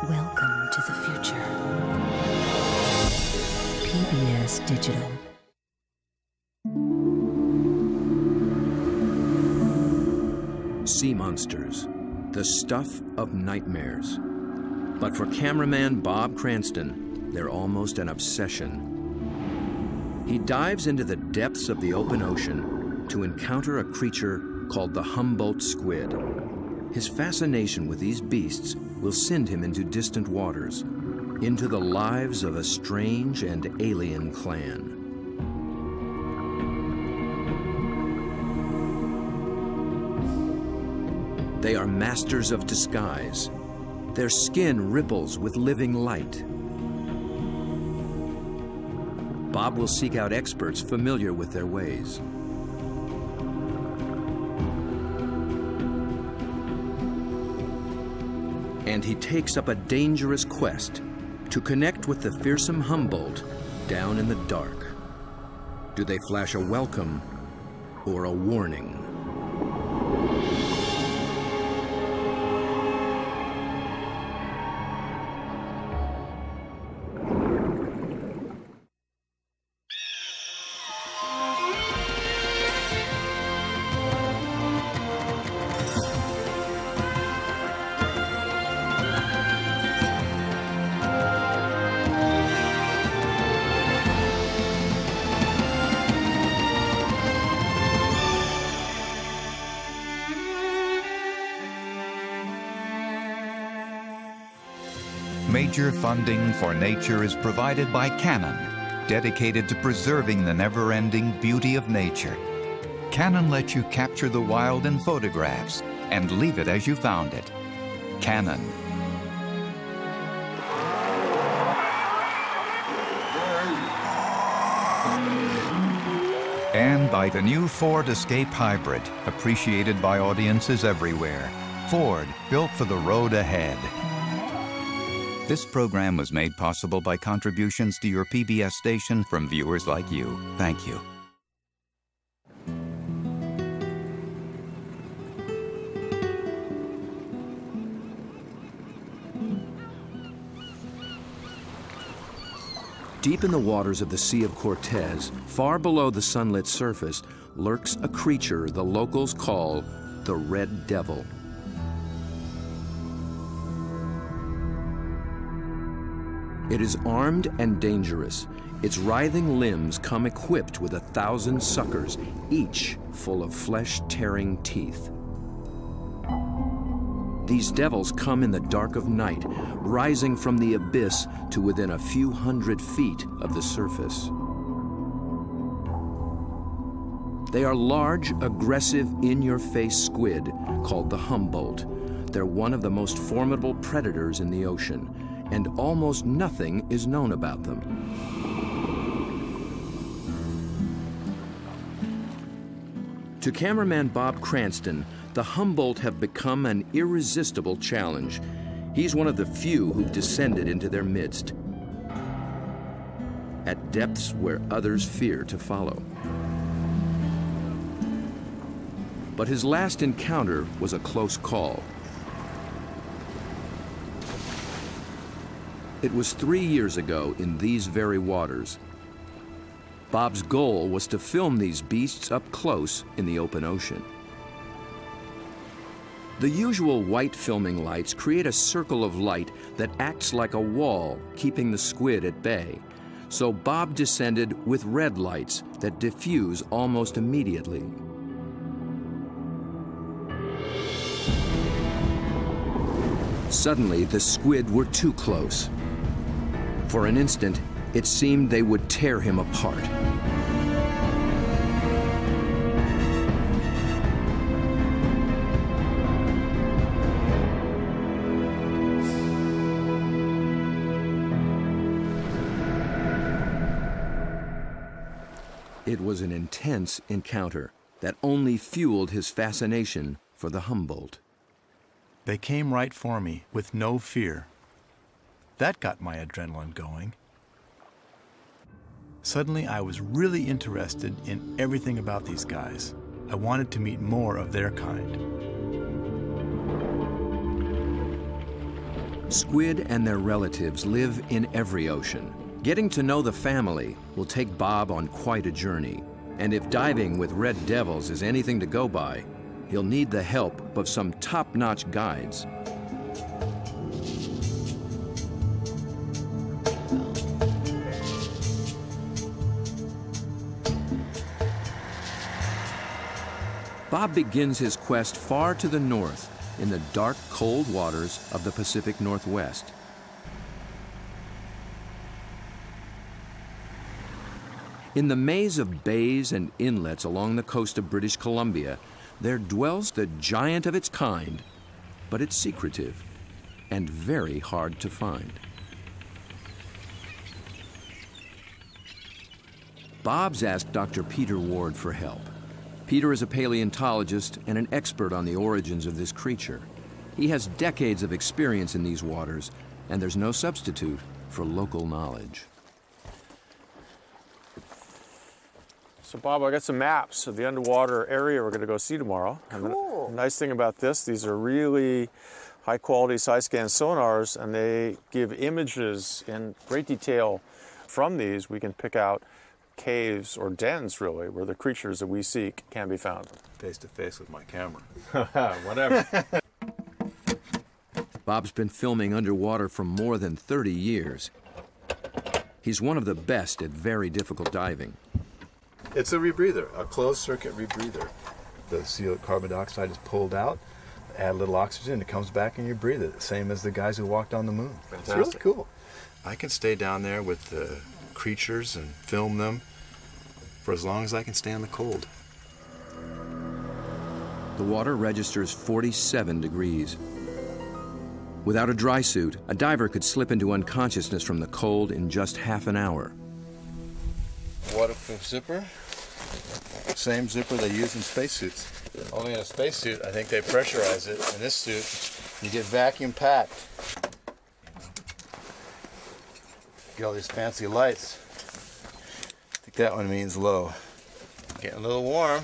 Welcome to the future. PBS Digital. Sea monsters, the stuff of nightmares. But for cameraman Bob Cranston, they're almost an obsession. He dives into the depths of the open ocean to encounter a creature called the Humboldt squid. His fascination with these beasts will send him into distant waters, into the lives of a strange and alien clan. They are masters of disguise. Their skin ripples with living light. Bob will seek out experts familiar with their ways. And he takes up a dangerous quest to connect with the fearsome Humboldt down in the dark. Do they flash a welcome or a warning? Major funding for nature is provided by Canon, dedicated to preserving the never-ending beauty of nature. Canon lets you capture the wild in photographs and leave it as you found it. Canon. And by the new Ford Escape Hybrid, appreciated by audiences everywhere. Ford, built for the road ahead. This program was made possible by contributions to your PBS station from viewers like you. Thank you. Deep in the waters of the Sea of Cortez, far below the sunlit surface, lurks a creature the locals call the Red Devil. It is armed and dangerous. Its writhing limbs come equipped with 1,000 suckers, each full of flesh-tearing teeth. These devils come in the dark of night, rising from the abyss to within a few hundred feet of the surface. They are large, aggressive, in-your-face squid called the Humboldt. They're one of the most formidable predators in the ocean, and almost nothing is known about them. To cameraman Bob Cranston, the Humboldt have become an irresistible challenge. He's one of the few who've descended into their midst, at depths where others fear to follow. But his last encounter was a close call. It was 3 years ago in these very waters. Bob's goal was to film these beasts up close in the open ocean. The usual white filming lights create a circle of light that acts like a wall, keeping the squid at bay. So Bob descended with red lights that diffuse almost immediately. Suddenly, the squid were too close. For an instant, it seemed they would tear him apart. It was an intense encounter that only fueled his fascination for the Humboldt. They came right for me with no fear. That got my adrenaline going. Suddenly, I was really interested in everything about these guys. I wanted to meet more of their kind. Squid and their relatives live in every ocean. Getting to know the family will take Bob on quite a journey. And if diving with red devils is anything to go by, he'll need the help of some top-notch guides. Bob begins his quest far to the north in the dark, cold waters of the Pacific Northwest. In the maze of bays and inlets along the coast of British Columbia, there dwells the giant of its kind, but it's secretive and very hard to find. Bob's asked Dr. Peter Ward for help. Peter is a paleontologist and an expert on the origins of this creature. He has decades of experience in these waters, and there's no substitute for local knowledge. So Bob, I got some maps of the underwater area we're going to go see tomorrow. Cool. And the nice thing about this, these are really high quality side scan sonars, and they give images in great detail. From these, we can pick out caves or dens, really, where the creatures that we seek can be found. Face to face with my camera. Whatever. Bob's been filming underwater for more than 30 years. He's one of the best at very difficult diving. It's a rebreather, a closed circuit rebreather. The CO carbon dioxide is pulled out, add a little oxygen, it comes back and you breathe it, same as the guys who walked on the moon. Fantastic. It's really cool. I can stay down there with the creatures and film them for as long as I can stand the cold. The water registers 47 degrees. Without a dry suit, a diver could slip into unconsciousness from the cold in just half an hour. Waterproof zipper. Same zipper they use in spacesuits. Only in a spacesuit, I think they pressurize it. In this suit, you get vacuum packed. Get all these fancy lights. I think that one means low. Getting a little warm.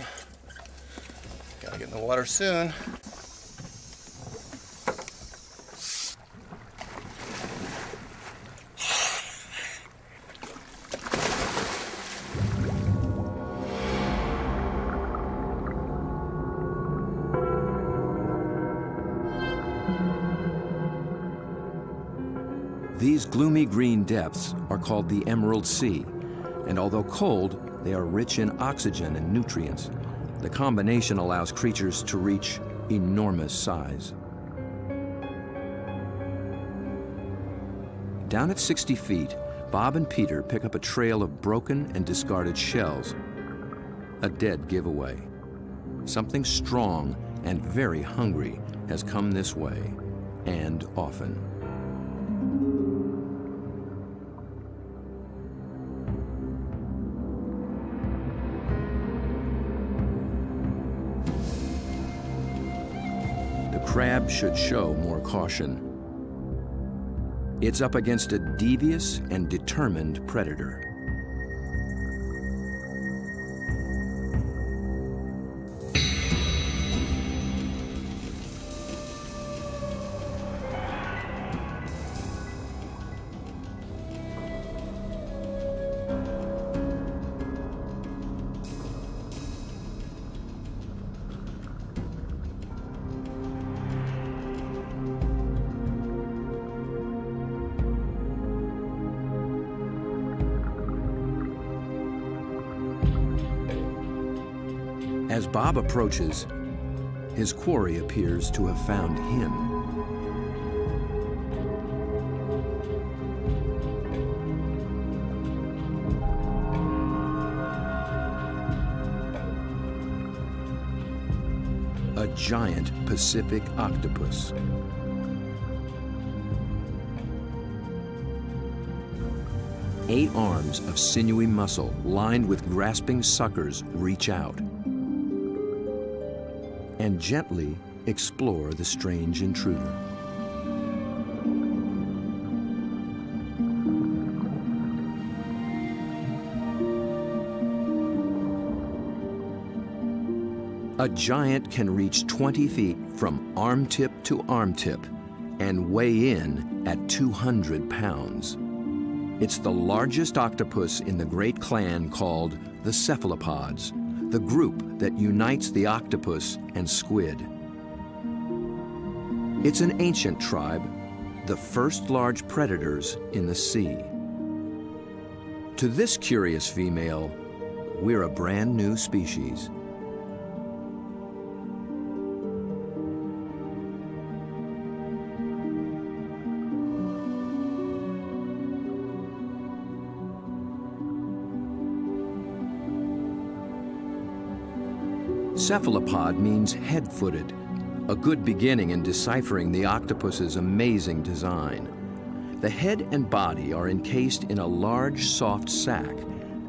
Gotta get in the water soon. These gloomy green depths are called the Emerald Sea, and although cold, they are rich in oxygen and nutrients. The combination allows creatures to reach enormous size. Down at 60 feet, Bob and Peter pick up a trail of broken and discarded shells. A dead giveaway. Something strong and very hungry has come this way, and often. Crab should show more caution. It's up against a devious and determined predator. As Bob approaches, his quarry appears to have found him. A giant Pacific octopus. Eight arms of sinewy muscle lined with grasping suckers reach out and gently explore the strange intruder. A giant can reach 20 feet from arm tip to arm tip and weigh in at 200 pounds. It's the largest octopus in the great clan called the cephalopods, the group that unites the octopus and squid. It's an ancient tribe, the first large predators in the sea. To this curious female, we're a brand new species. Cephalopod means head-footed, a good beginning in deciphering the octopus's amazing design. The head and body are encased in a large, soft sac,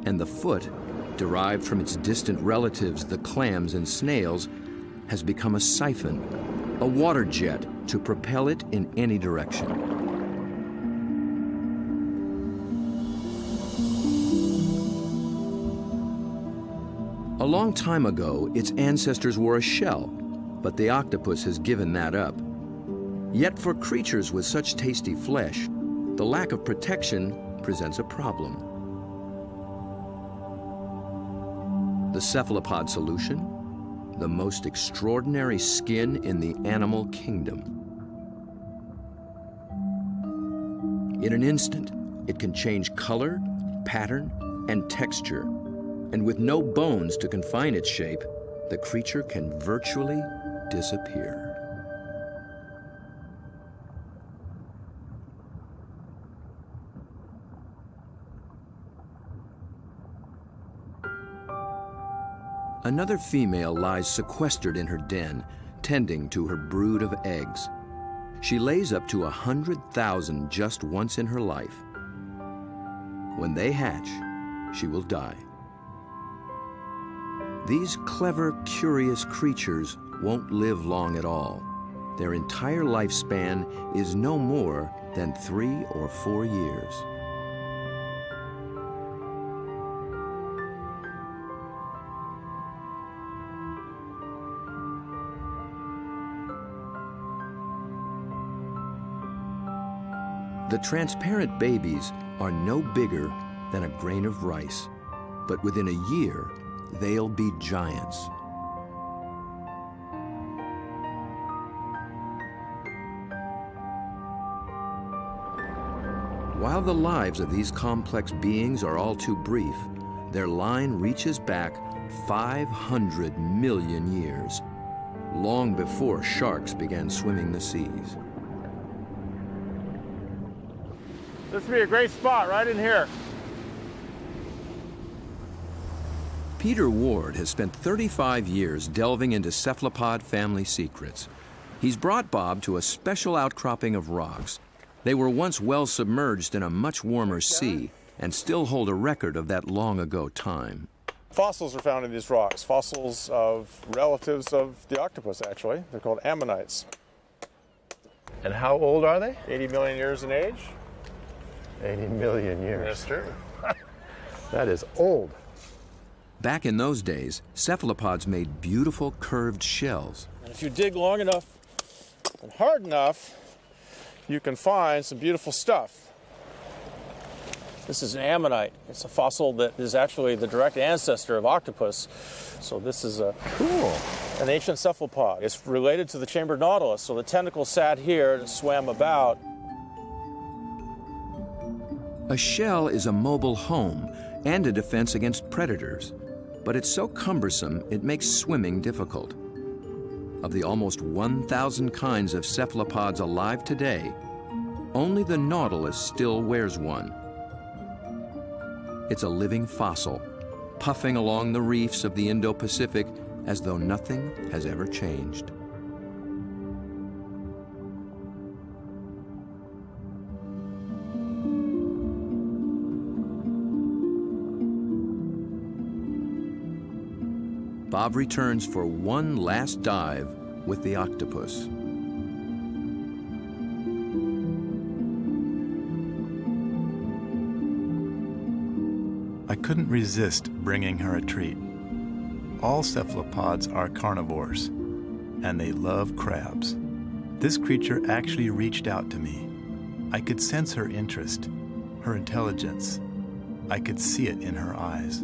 and the foot, derived from its distant relatives, the clams and snails, has become a siphon, a water jet to propel it in any direction. A long time ago, its ancestors wore a shell, but the octopus has given that up. Yet for creatures with such tasty flesh, the lack of protection presents a problem. The cephalopod solution? The most extraordinary skin in the animal kingdom. In an instant, it can change color, pattern, and texture. And with no bones to confine its shape, the creature can virtually disappear. Another female lies sequestered in her den, tending to her brood of eggs. She lays up to 100,000 just once in her life. When they hatch, she will die. These clever, curious creatures won't live long at all. Their entire lifespan is no more than 3 or 4 years. The transparent babies are no bigger than a grain of rice, but within a year, they'll be giants. While the lives of these complex beings are all too brief, their line reaches back 500 million years, long before sharks began swimming the seas. This would be a great spot right in here. Peter Ward has spent 35 years delving into cephalopod family secrets. He's brought Bob to a special outcropping of rocks. They were once well submerged in a much warmer sea and still hold a record of that long ago time. Fossils are found in these rocks, fossils of relatives of the octopus, actually. They're called ammonites. And how old are they? 80 million years in age. 80 million years. That's true. That is old. Back in those days, cephalopods made beautiful curved shells. And if you dig long enough and hard enough, you can find some beautiful stuff. This is an ammonite. It's a fossil that is actually the direct ancestor of octopus. So this is an ancient cephalopod. It's related to the chambered nautilus. So the tentacles sat here and swam about. A shell is a mobile home and a defense against predators, but it's so cumbersome it makes swimming difficult. Of the almost 1,000 kinds of cephalopods alive today, only the nautilus still wears one. It's a living fossil, puffing along the reefs of the Indo-Pacific as though nothing has ever changed. Bob returns for one last dive with the octopus. I couldn't resist bringing her a treat. All cephalopods are carnivores, and they love crabs. This creature actually reached out to me. I could sense her interest, her intelligence. I could see it in her eyes.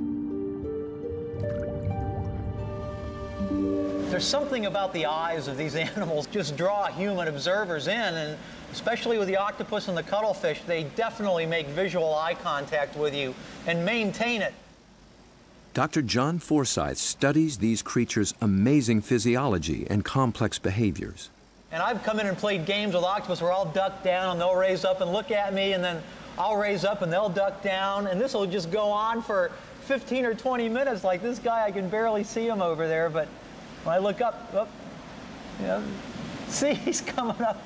There's something about the eyes of these animals just draw human observers in, and especially with the octopus and the cuttlefish, they definitely make visual eye contact with you and maintain it. Dr. John Forsyth studies these creatures' amazing physiology and complex behaviors. And I've come in and played games with octopus where I'll duck down and they'll raise up and look at me, and then I'll raise up and they'll duck down, and this will just go on for 15 or 20 minutes. Like this guy, I can barely see him over there, but when I look up, oh, yeah, see, he's coming up.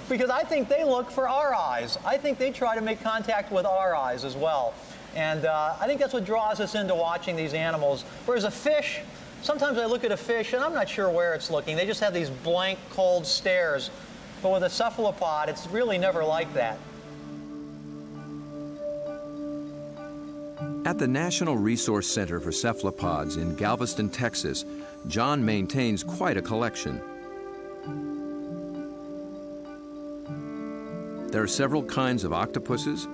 Because I think they look for our eyes. I think they try to make contact with our eyes as well. And I think that's what draws us into watching these animals. Whereas a fish, sometimes I look at a fish and I'm not sure where it's looking. They just have these blank, cold stares. But with a cephalopod, it's really never like that. At the National Resource Center for Cephalopods in Galveston, Texas, John maintains quite a collection. There are several kinds of octopuses,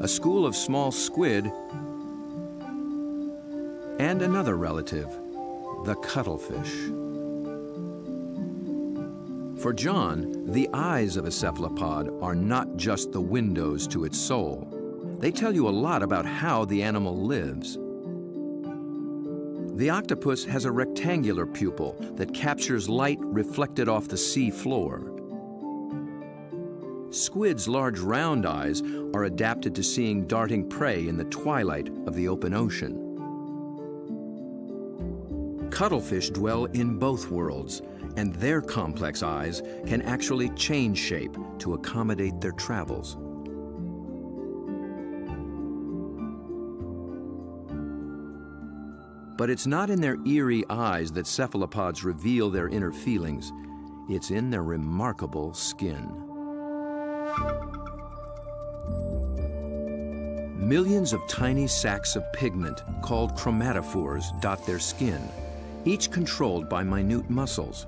a school of small squid, and another relative, the cuttlefish. For John, the eyes of a cephalopod are not just the windows to its soul. They tell you a lot about how the animal lives. The octopus has a rectangular pupil that captures light reflected off the sea floor. Squid's large round eyes are adapted to seeing darting prey in the twilight of the open ocean. Cuttlefish dwell in both worlds, and their complex eyes can actually change shape to accommodate their travels. But it's not in their eerie eyes that cephalopods reveal their inner feelings. It's in their remarkable skin. Millions of tiny sacs of pigment called chromatophores dot their skin, each controlled by minute muscles.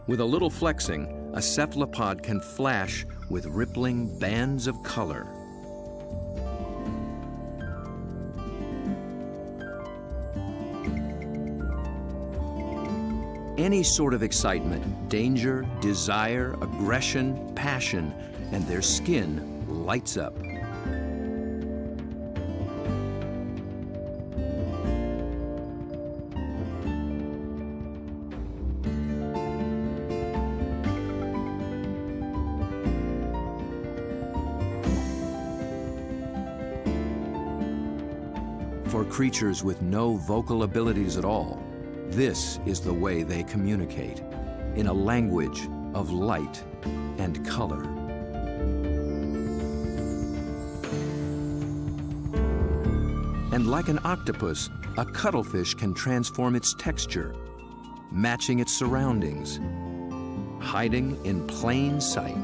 With a little flexing, a cephalopod can flash with rippling bands of color. Any sort of excitement, danger, desire, aggression, passion, and their skin lights up. For creatures with no vocal abilities at all, this is the way they communicate, in a language of light and color. And like an octopus, a cuttlefish can transform its texture, matching its surroundings, hiding in plain sight.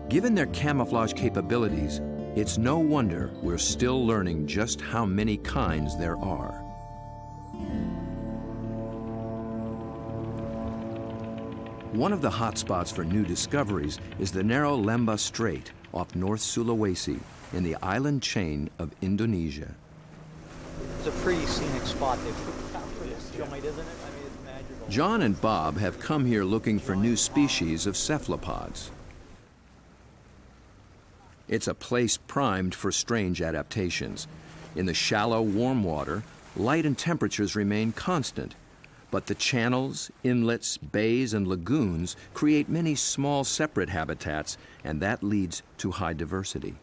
Given their camouflage capabilities, it's no wonder we're still learning just how many kinds there are. One of the hotspots for new discoveries is the narrow Lembah Strait off North Sulawesi in the island chain of Indonesia. It's a pretty scenic spot they put out for this joint, isn't it? I mean, it's magical. John and Bob have come here looking for new species of cephalopods. It's a place primed for strange adaptations. In the shallow, warm water, light and temperatures remain constant, but the channels, inlets, bays, and lagoons create many small separate habitats, and that leads to high diversity.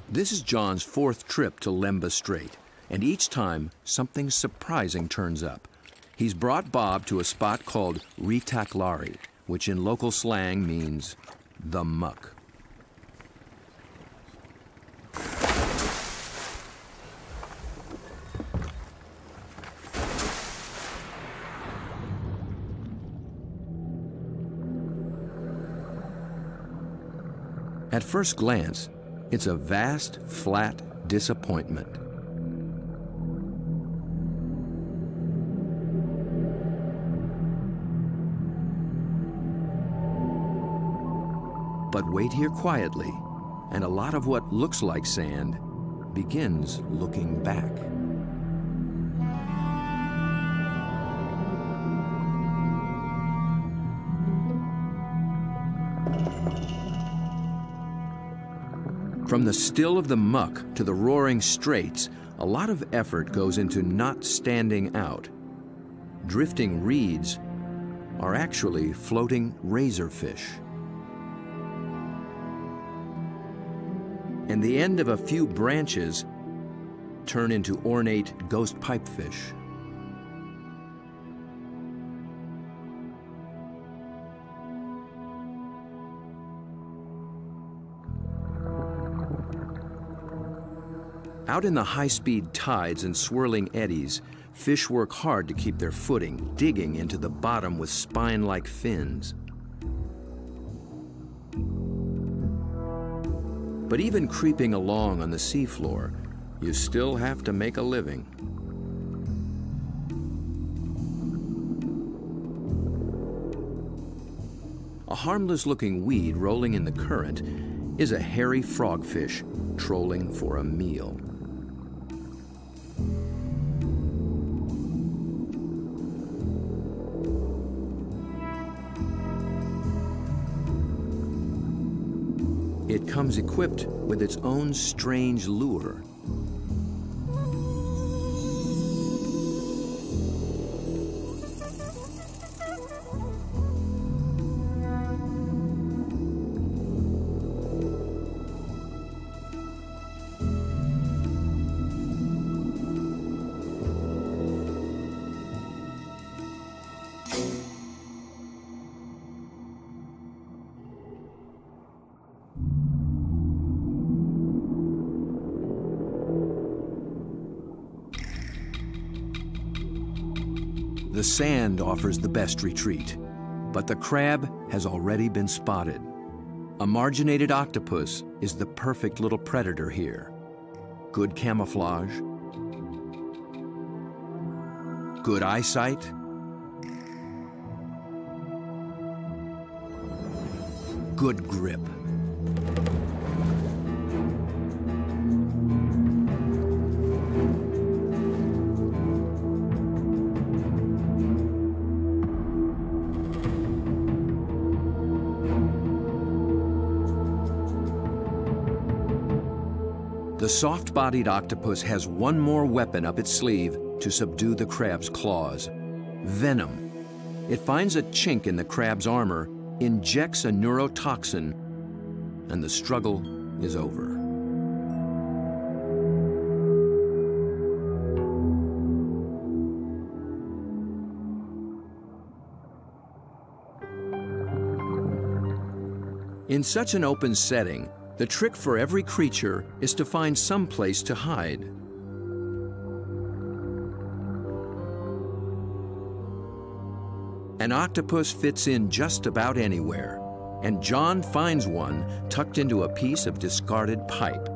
This is John's fourth trip to Lembah Strait, and each time something surprising turns up. He's brought Bob to a spot called Ritaklari, which in local slang means the muck. At first glance, it's a vast, flat disappointment. But wait here quietly, and a lot of what looks like sand begins looking back. From the still of the muck to the roaring straits, a lot of effort goes into not standing out. Drifting reeds are actually floating razorfish. And the end of a few branches turn into ornate ghost pipefish. Out in the high-speed tides and swirling eddies, fish work hard to keep their footing, digging into the bottom with spine-like fins. But even creeping along on the seafloor, you still have to make a living. A harmless-looking weed rolling in the current is a hairy frogfish trolling for a meal. It comes equipped with its own strange lure. The sand offers the best retreat, but the crab has already been spotted. A marginated octopus is the perfect little predator here. Good camouflage, good eyesight, good grip. The soft-bodied octopus has one more weapon up its sleeve to subdue the crab's claws: venom. It finds a chink in the crab's armor, injects a neurotoxin, and the struggle is over. In such an open setting, the trick for every creature is to find some place to hide. An octopus fits in just about anywhere, and John finds one tucked into a piece of discarded pipe.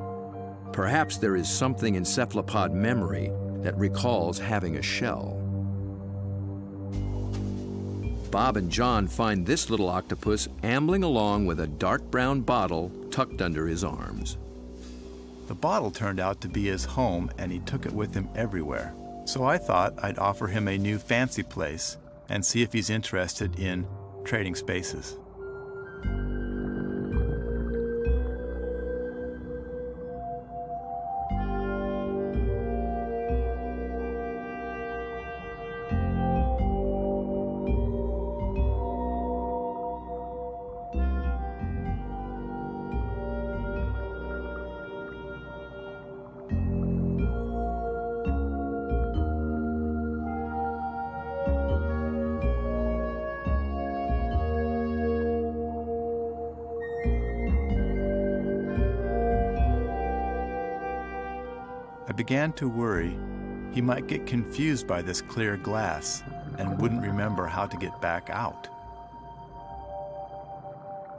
Perhaps there is something in cephalopod memory that recalls having a shell. Bob and John find this little octopus ambling along with a dark brown bottle tucked under his arms. The bottle turned out to be his home, and he took it with him everywhere. So I thought I'd offer him a new fancy place and see if he's interested in trading spaces. I began to worry he might get confused by this clear glass and wouldn't remember how to get back out.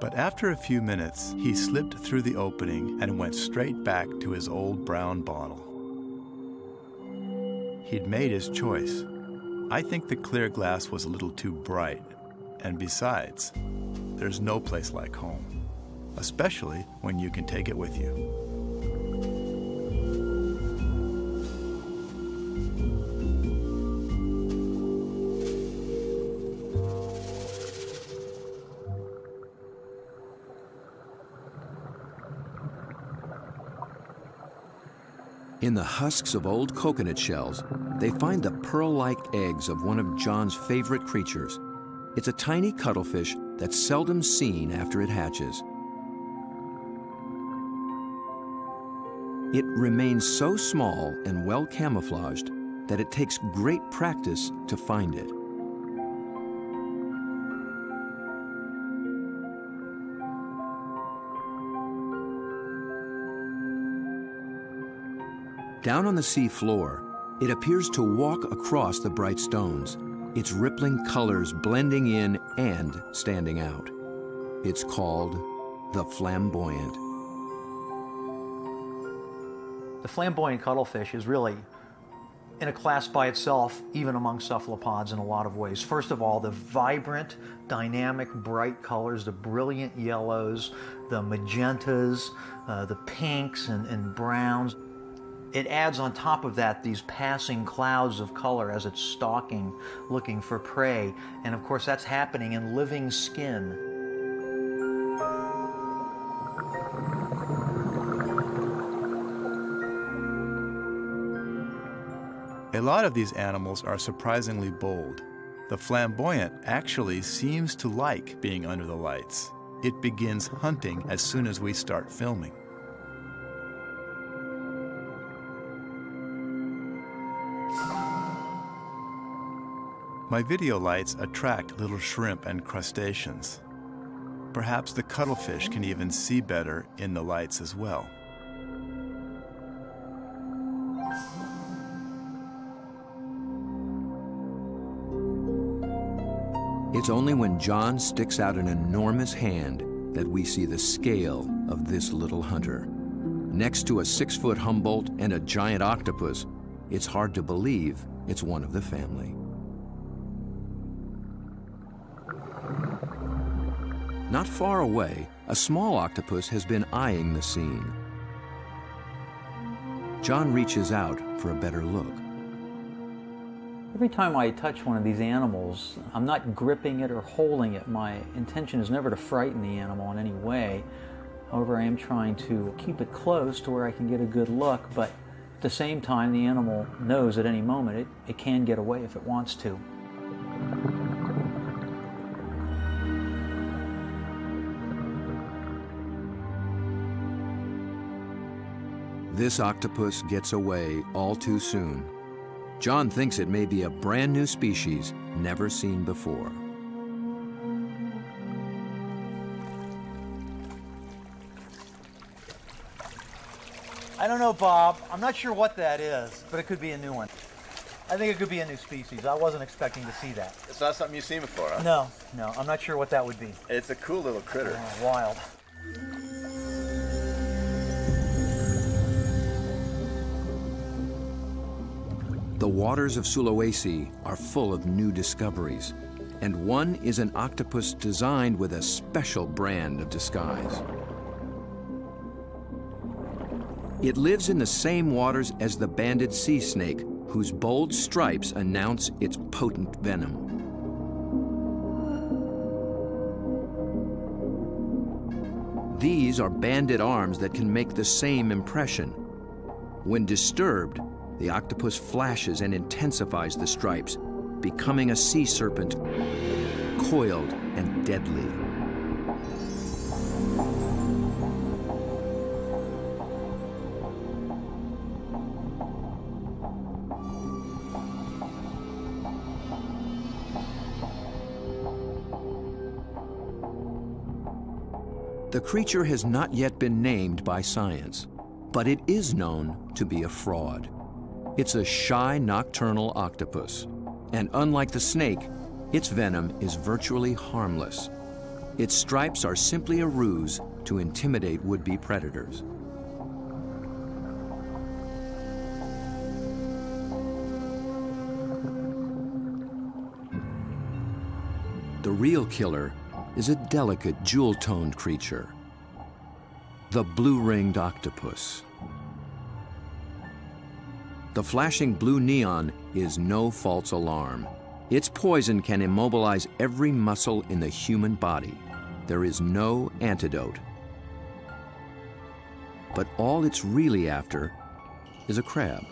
But after a few minutes, he slipped through the opening and went straight back to his old brown bottle. He'd made his choice. I think the clear glass was a little too bright, and besides, there's no place like home. especially when you can take it with you. In the husks of old coconut shells, they find the pearl-like eggs of one of John's favorite creatures. It's a tiny cuttlefish that's seldom seen after it hatches. It remains so small and well camouflaged that it takes great practice to find it. Down on the sea floor, it appears to walk across the bright stones, its rippling colors blending in and standing out. It's called the flamboyant. The flamboyant cuttlefish is really in a class by itself, even among cephalopods in a lot of ways. First of all, the vibrant, dynamic, bright colors, the brilliant yellows, the magentas, the pinks and browns. It adds on top of that these passing clouds of color as it's stalking, looking for prey. And of course, that's happening in living skin. A lot of these animals are surprisingly bold. The flamboyant actually seems to like being under the lights. It begins hunting as soon as we start filming. My video lights attract little shrimp and crustaceans. Perhaps the cuttlefish can even see better in the lights as well. It's only when John sticks out an enormous hand that we see the scale of this little hunter. Next to a 6-foot Humboldt and a giant octopus, it's hard to believe it's one of the family. Not far away, a small octopus has been eyeing the scene. John reaches out for a better look. Every time I touch one of these animals, I'm not gripping it or holding it. My intention is never to frighten the animal in any way. However, I am trying to keep it close to where I can get a good look, but at the same time, the animal knows at any moment it can get away if it wants to. This octopus gets away all too soon. John thinks it may be a brand new species never seen before. I don't know, Bob. I'm not sure what that is, but it could be a new one. I think it could be a new species. I wasn't expecting to see that. It's not something you've seen before, huh? No, I'm not sure what that would be. It's a cool little critter. Oh, wild. The waters of Sulawesi are full of new discoveries, and one is an octopus designed with a special brand of disguise. It lives in the same waters as the banded sea snake, whose bold stripes announce its potent venom. These are banded arms that can make the same impression. When disturbed, the octopus flashes and intensifies the stripes, becoming a sea serpent, coiled and deadly. The creature has not yet been named by science, but it is known to be a fraud. It's a shy nocturnal octopus, and unlike the snake, its venom is virtually harmless. Its stripes are simply a ruse to intimidate would-be predators. The real killer is a delicate, jewel-toned creature. The blue-ringed octopus. The flashing blue neon is no false alarm. Its poison can immobilize every muscle in the human body. There is no antidote. But all it's really after is a crab.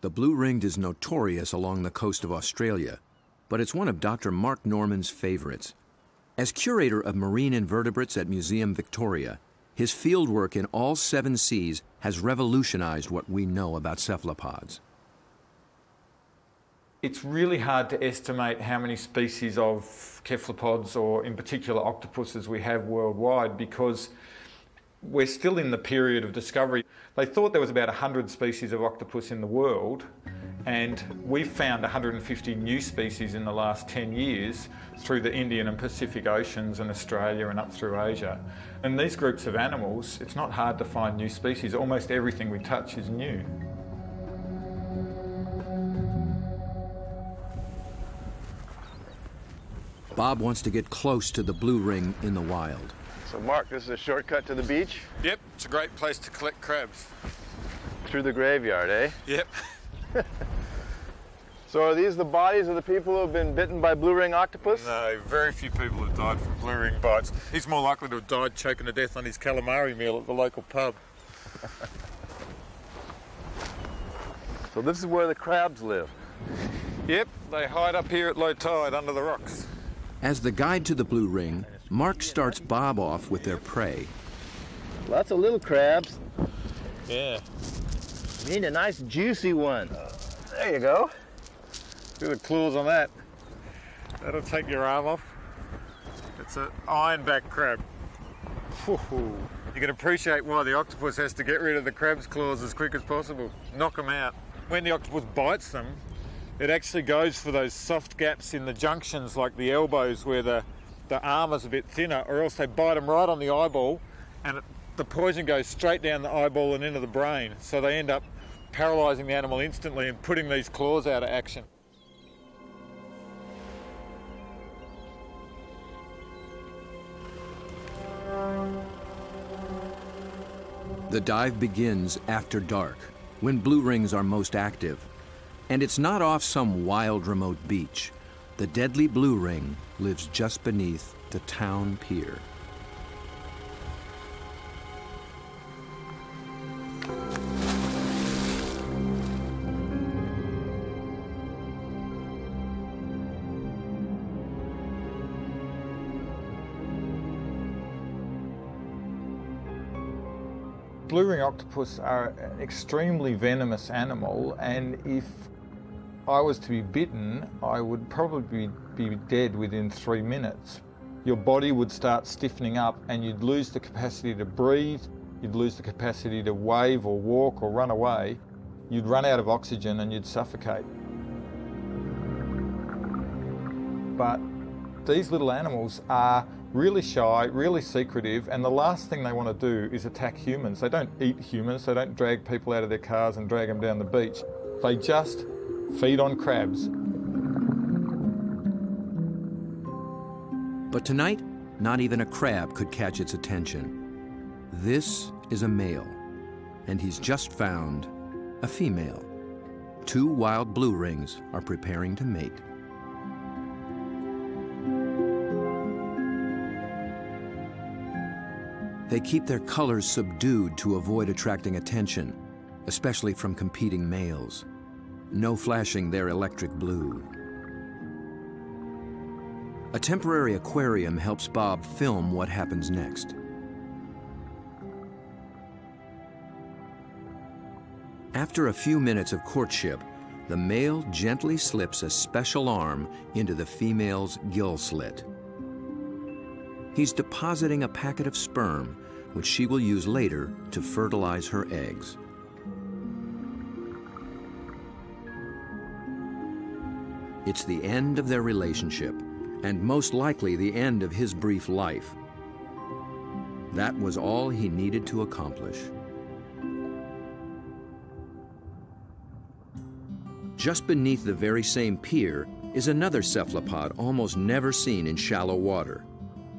The blue-ringed is notorious along the coast of Australia, but it's one of Dr. Mark Norman's favorites. As curator of marine invertebrates at Museum Victoria, his fieldwork in all 7 seas has revolutionized what we know about cephalopods. It's really hard to estimate how many species of cephalopods, or in particular octopuses, we have worldwide, because we're still in the period of discovery. They thought there was about 100 species of octopus in the world, and we've found 150 new species in the last 10 years through the Indian and Pacific Oceans and Australia and up through Asia. And these groups of animals, it's not hard to find new species. Almost everything we touch is new. Bob wants to get close to the blue ring in the wild. So Mark, this is a shortcut to the beach? Yep, it's a great place to collect crabs. Through the graveyard, eh? Yep. So are these the bodies of the people who have been bitten by blue-ring octopus? No, very few people have died from blue ring bites. He's more likely to have died choking to death on his calamari meal at the local pub. So this is where the crabs live. Yep, they hide up here at low tide under the rocks. As the guide to the blue ring, Mark starts Bob off with their prey. Lots of little crabs. Yeah. You need a nice juicy one. There you go. Look at the claws on that. That'll take your arm off. It's an ironback crab. You can appreciate why the octopus has to get rid of the crab's claws as quick as possible. Knock them out. When the octopus bites them, it actually goes for those soft gaps in the junctions, like the elbows where the arm is a bit thinner, or else they bite them right on the eyeball, and the poison goes straight down the eyeball and into the brain. So they end up paralysing the animal instantly and putting these claws out of action. The dive begins after dark, when blue rings are most active. And it's not off some wild, remote beach. The deadly blue ring lives just beneath the town pier. Blue ring octopus are an extremely venomous animal, and if I was to be bitten, I would probably be dead within 3 minutes. Your body would start stiffening up and you'd lose the capacity to breathe, you'd lose the capacity to wave or walk or run away, you'd run out of oxygen and you'd suffocate. But these little animals are really shy, really secretive, and the last thing they want to do is attack humans. They don't eat humans, they don't drag people out of their cars and drag them down the beach. They just feed on crabs. But tonight, not even a crab could catch its attention. This is a male, and he's just found a female. 2 wild blue rings are preparing to mate. They keep their colors subdued to avoid attracting attention, especially from competing males. No flashing their electric blue. A temporary aquarium helps Bob film what happens next. After a few minutes of courtship, the male gently slips a special arm into the female's gill slit. He's depositing a packet of sperm, which she will use later to fertilize her eggs. It's the end of their relationship, and most likely the end of his brief life. That was all he needed to accomplish. Just beneath the very same pier is another cephalopod almost never seen in shallow water.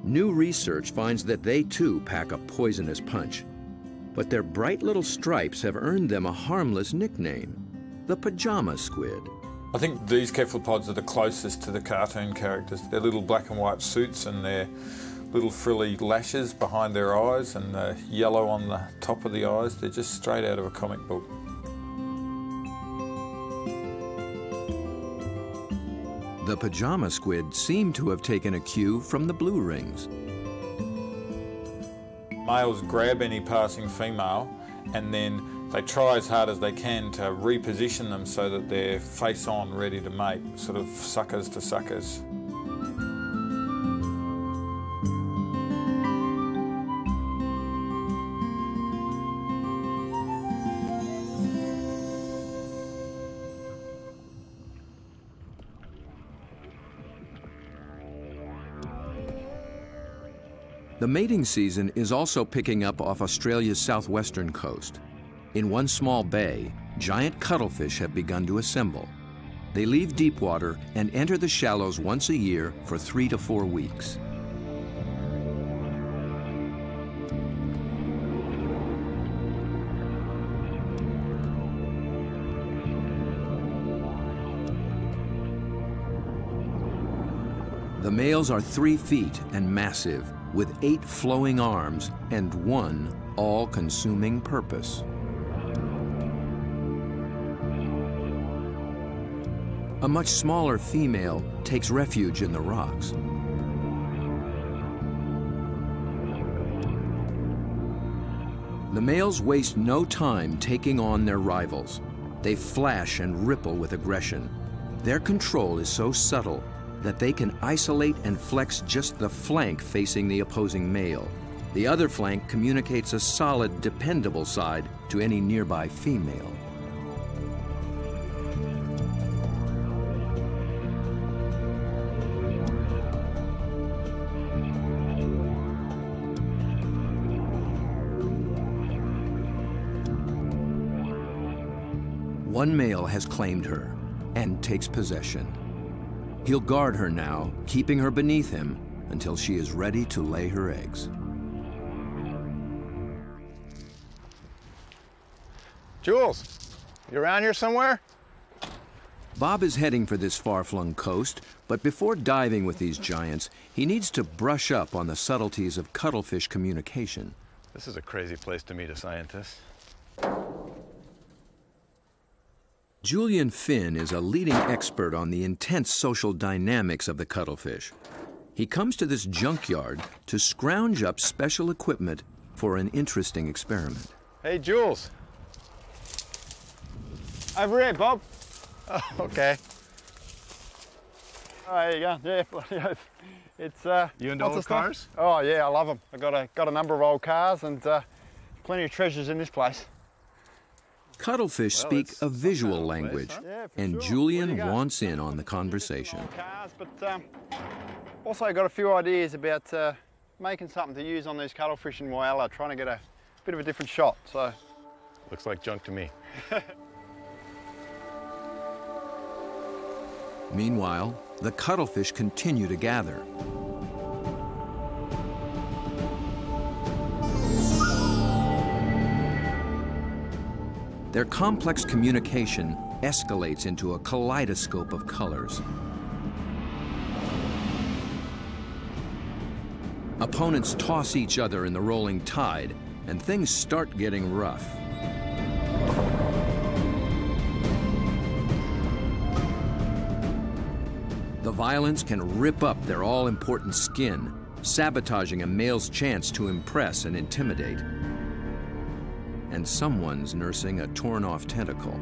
New research finds that they too pack a poisonous punch. But their bright little stripes have earned them a harmless nickname, the pajama squid. I think these cephalopods are the closest to the cartoon characters. Their little black and white suits and their little frilly lashes behind their eyes and the yellow on the top of the eyes. They're just straight out of a comic book. The pajama squid seem to have taken a cue from the blue rings. Males grab any passing female and then they try as hard as they can to reposition them so that they're face on, ready to mate, sort of suckers to suckers. The mating season is also picking up off Australia's southwestern coast. In one small bay, giant cuttlefish have begun to assemble. They leave deep water and enter the shallows once a year for 3 to 4 weeks. The males are 3 feet and massive, with 8 flowing arms and 1 all-consuming purpose. A much smaller female takes refuge in the rocks. The males waste no time taking on their rivals. They flash and ripple with aggression. Their control is so subtle that they can isolate and flex just the flank facing the opposing male. The other flank communicates a solid, dependable side to any nearby female. One male has claimed her and takes possession. He'll guard her now, keeping her beneath him until she is ready to lay her eggs. Jules, you around here somewhere? Bob is heading for this far-flung coast, but before diving with these giants, he needs to brush up on the subtleties of cuttlefish communication. This is a crazy place to meet a scientist. Julian Finn is a leading expert on the intense social dynamics of the cuttlefish. He comes to this junkyard to scrounge up special equipment for an interesting experiment. Hey, Jules. Over here, Bob. Oh, okay. Oh, there you go. Yeah, it's You into old cars? Oh yeah, I love them. I got a number of old cars and plenty of treasures in this place. Cuttlefish speak a visual language, huh? Yeah, and sure. Julian wants in on the conversation. Cars, but also got a few ideas about making something to use on these cuttlefish in Whyalla, trying to get a bit of a different shot. So Looks like junk to me. Meanwhile, the cuttlefish continue to gather. Their complex communication escalates into a kaleidoscope of colors. Opponents toss each other in the rolling tide, and things start getting rough. The violence can rip up their all-important skin, sabotaging a male's chance to impress and intimidate. And someone's nursing a torn-off tentacle.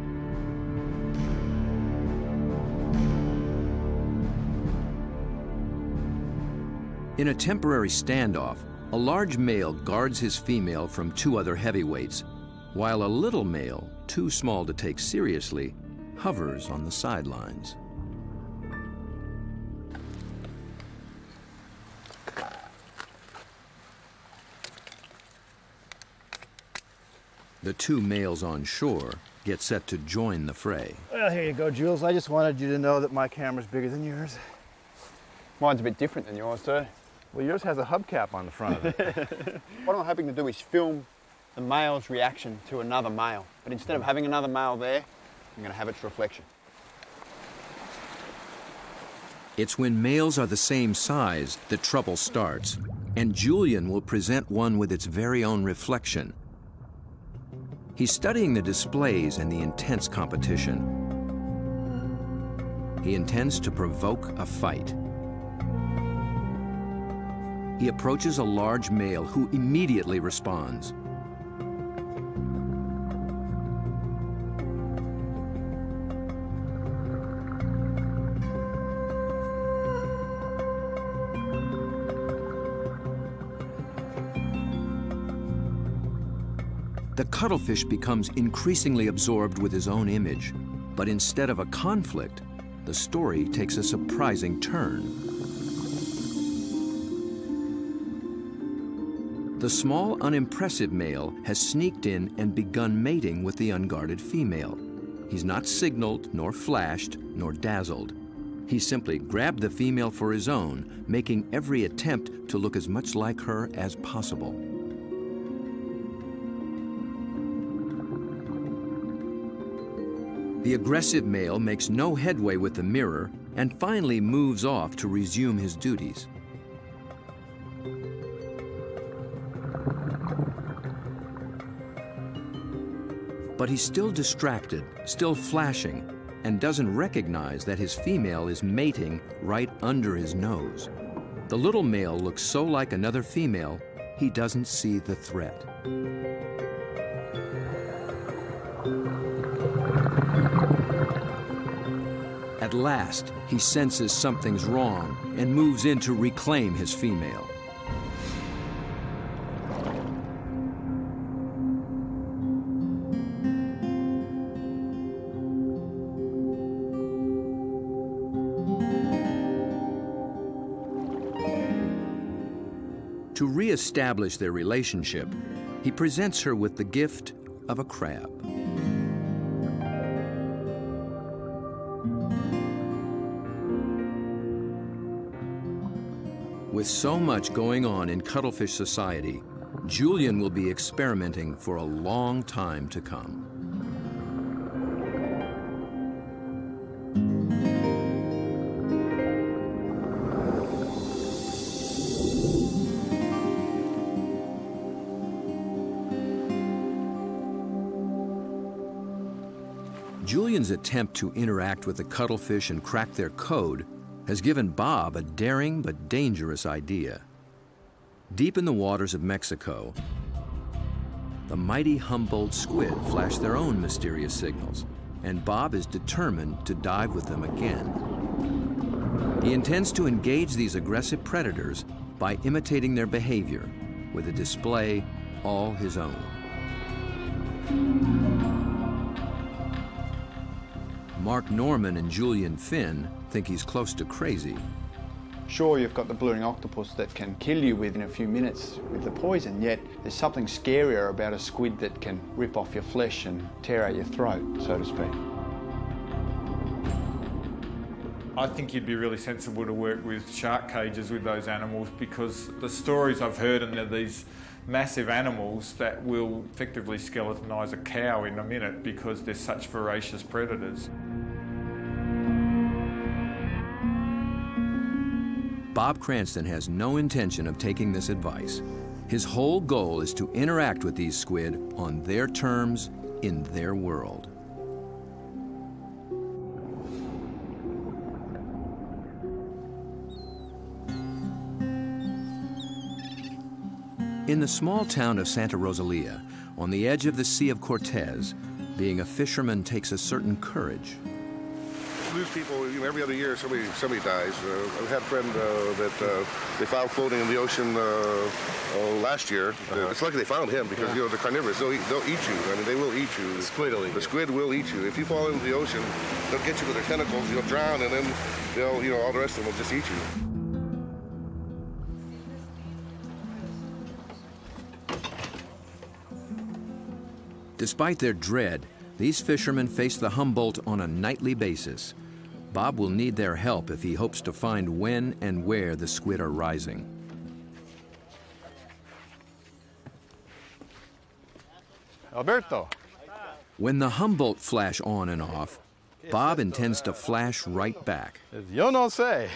In a temporary standoff, a large male guards his female from two other heavyweights, while a little male, too small to take seriously, hovers on the sidelines. The two males on shore get set to join the fray. Well, here you go, Jules. I just wanted you to know that my camera's bigger than yours. Mine's a bit different than yours, too. Well, yours has a hubcap on the front of it. What I'm hoping to do is film the male's reaction to another male. But instead of having another male there, I'm going to have its reflection. It's when males are the same size that trouble starts, and Julian will present one with its very own reflection. He's studying the displays and the intense competition. He intends to provoke a fight. He approaches a large male who immediately responds. The cuttlefish becomes increasingly absorbed with his own image, but instead of a conflict, the story takes a surprising turn. The small, unimpressive male has sneaked in and begun mating with the unguarded female. He's not signaled, nor flashed, nor dazzled. He simply grabbed the female for his own, making every attempt to look as much like her as possible. The aggressive male makes no headway with the mirror and finally moves off to resume his duties. But he's still distracted, still flashing, and doesn't recognize that his female is mating right under his nose. The little male looks so like another female, he doesn't see the threat. At last, he senses something's wrong and moves in to reclaim his female. To re-establish their relationship, he presents her with the gift of a crab. With so much going on in cuttlefish society, Julian will be experimenting for a long time to come. Julian's attempt to interact with the cuttlefish and crack their code has given Bob a daring but dangerous idea. Deep in the waters of Mexico, the mighty Humboldt squid flash their own mysterious signals, and Bob is determined to dive with them again. He intends to engage these aggressive predators by imitating their behavior with a display all his own. Mark Norman and Julian Finn think he's close to crazy. Sure, you've got the blue-ring octopus that can kill you within a few minutes with the poison, yet there's something scarier about a squid that can rip off your flesh and tear out your throat, so to speak. I think you'd be really sensible to work with shark cages with those animals, because the stories I've heard are these massive animals that will effectively skeletonise a cow in a minute because they're such voracious predators. Bob Cranston has no intention of taking this advice. His whole goal is to interact with these squid on their terms, in their world. In the small town of Santa Rosalia, on the edge of the Sea of Cortez, being a fisherman takes a certain courage. lose people, you know, every other year somebody dies. I've had a friend that they found floating in the ocean last year. It's lucky they found him because, you know, they're carnivorous. They'll eat you. I mean, they will eat you. The squid will eat you. If you fall into the ocean, they'll get you with their tentacles, you'll drown, and then they'll, you know, all the rest of them will just eat you. Despite their dread, these fishermen face the Humboldt on a nightly basis. Bob will need their help if he hopes to find when and where the squid are rising. Alberto. When the Humboldt flash on and off, Bob intends to flash right back. Yo no sé.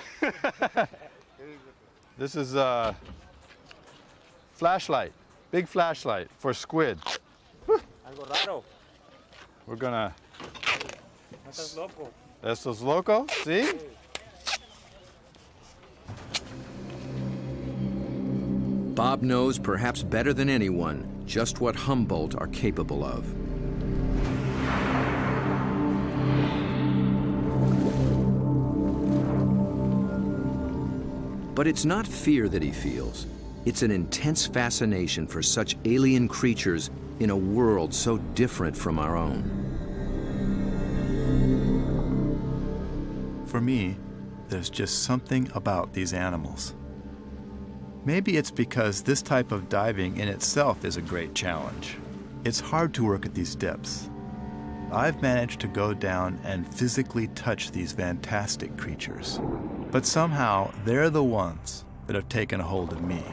This is a flashlight, big flashlight for squid. We're gonna... Estos locos, see? Bob knows perhaps better than anyone just what Humboldt are capable of. But it's not fear that he feels. It's an intense fascination for such alien creatures in a world so different from our own. For me, there's just something about these animals. Maybe it's because this type of diving in itself is a great challenge. It's hard to work at these depths. I've managed to go down and physically touch these fantastic creatures, but somehow they're the ones that have taken a hold of me.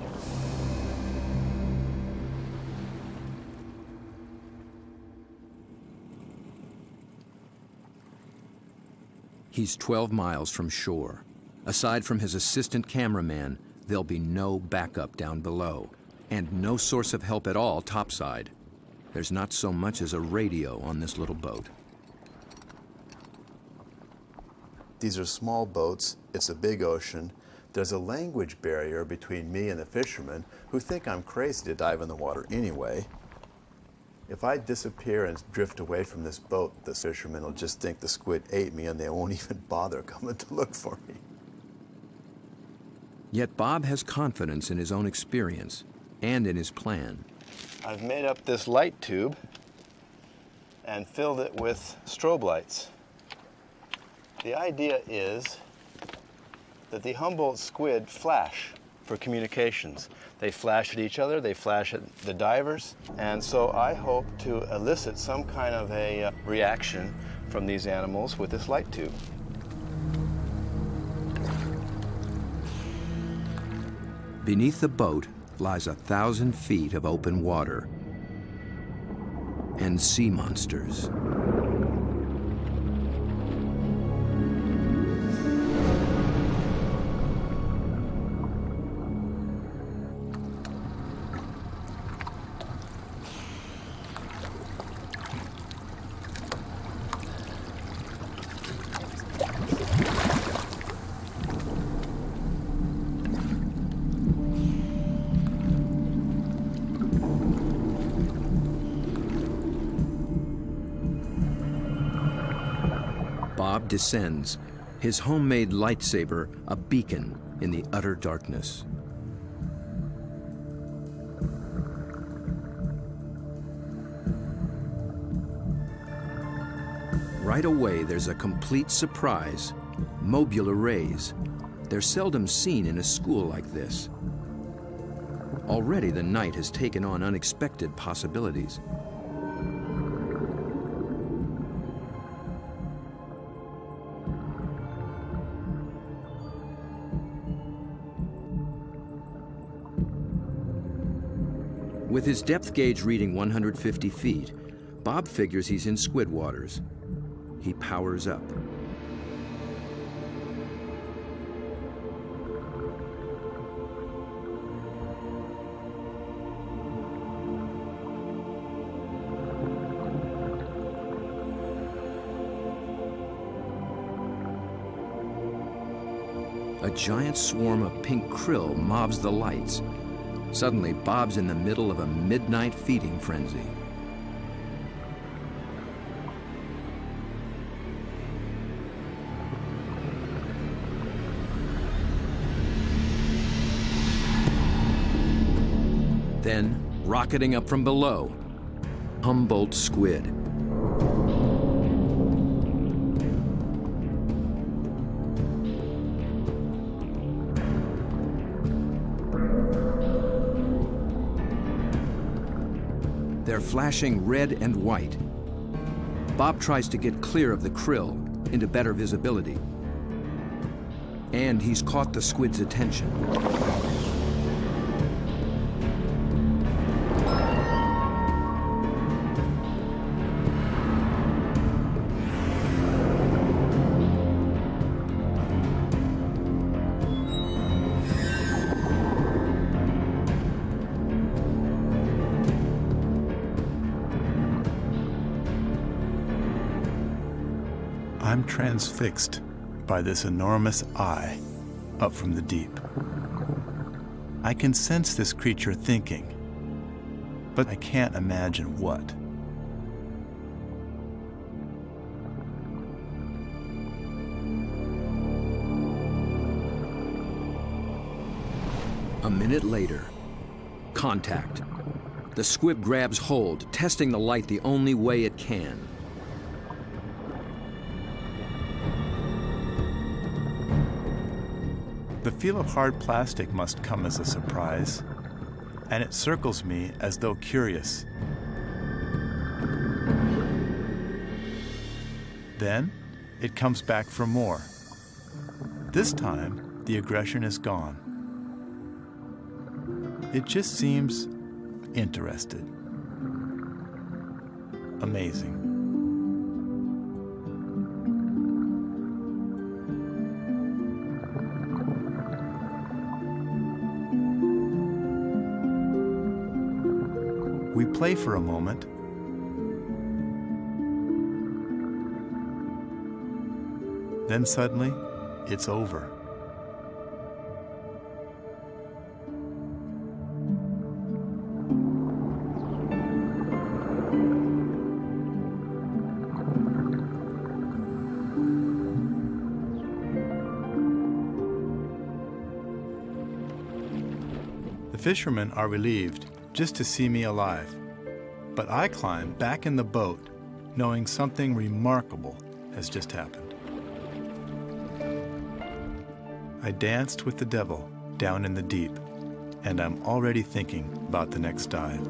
He's 12 miles from shore. Aside from his assistant cameraman, there'll be no backup down below, and no source of help at all topside. There's not so much as a radio on this little boat. These are small boats. It's a big ocean. There's a language barrier between me and the fishermen who think I'm crazy to dive in the water anyway. If I disappear and drift away from this boat, the fishermen will just think the squid ate me and they won't even bother coming to look for me. Yet Bob has confidence in his own experience and in his plan. I've made up this light tube and filled it with strobe lights. The idea is that the Humboldt squid flash for communications. They flash at each other, they flash at the divers, and so I hope to elicit some kind of a reaction from these animals with this light tube. Beneath the boat lies 1,000 feet of open water and sea monsters. Bob descends, his homemade lightsaber a beacon in the utter darkness. Right away, there's a complete surprise. Mobile arrays. They're seldom seen in a school like this. Already the night has taken on unexpected possibilities. With his depth gauge reading 150 feet, Bob figures he's in squid waters. He powers up. A giant swarm of pink krill mobs the lights. Suddenly, Bob's in the middle of a midnight feeding frenzy. Then, rocketing up from below, Humboldt squid. They're flashing red and white. Bob tries to get clear of the krill into better visibility. And he's caught the squid's attention. I'm transfixed by this enormous eye up from the deep. I can sense this creature thinking, but I can't imagine what. A minute later, contact. The squid grabs hold, testing the light the only way it can. The feel of hard plastic must come as a surprise, and it circles me as though curious. Then, it comes back for more. This time, the aggression is gone. It just seems interested. Amazing. We play for a moment. Then suddenly, it's over. The fishermen are relieved just to see me alive. But I climb back in the boat, knowing something remarkable has just happened. I danced with the devil down in the deep, and I'm already thinking about the next dive.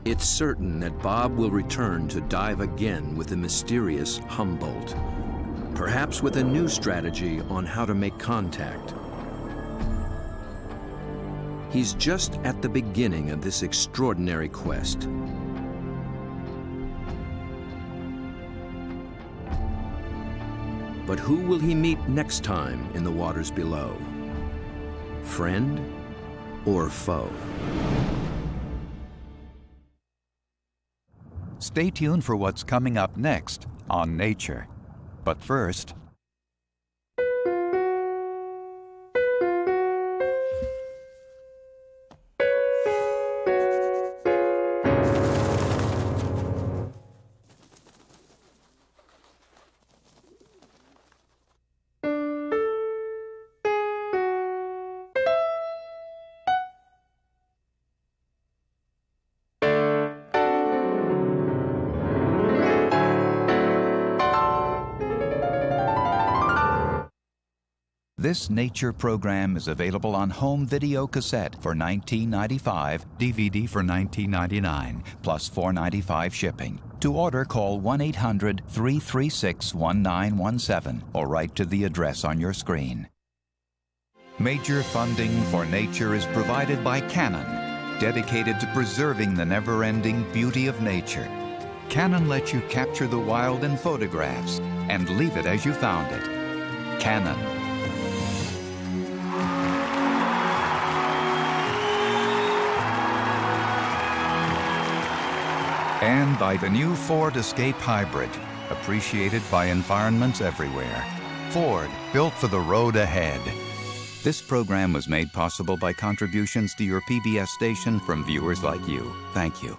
It's certain that Bob will return to dive again with the mysterious Humboldt, perhaps with a new strategy on how to make contact. He's just at the beginning of this extraordinary quest. But who will he meet next time in the waters below? Friend or foe? Stay tuned for what's coming up next on Nature. But first, this Nature program is available on home video cassette for $19.95, DVD for $19.99, plus $4.95 shipping. To order, call 1-800-336-1917 or write to the address on your screen. Major funding for Nature is provided by Canon, dedicated to preserving the never-ending beauty of nature. Canon lets you capture the wild in photographs and leave it as you found it. Canon. And by the new Ford Escape Hybrid, appreciated by environments everywhere. Ford, built for the road ahead. This program was made possible by contributions to your PBS station from viewers like you. Thank you.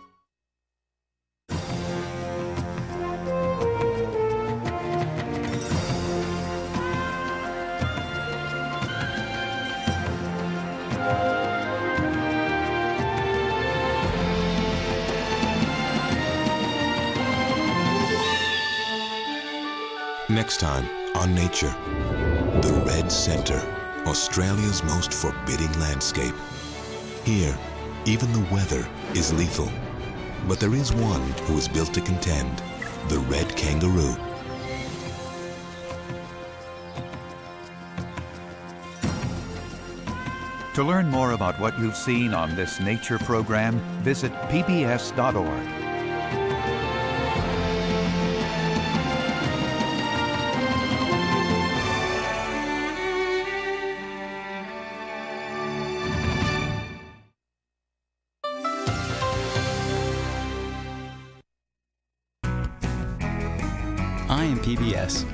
Next time on Nature, the Red Center, Australia's most forbidding landscape. Here, even the weather is lethal. But there is one who is built to contend, the red kangaroo. To learn more about what you've seen on this nature program, visit pbs.org. I am PBS,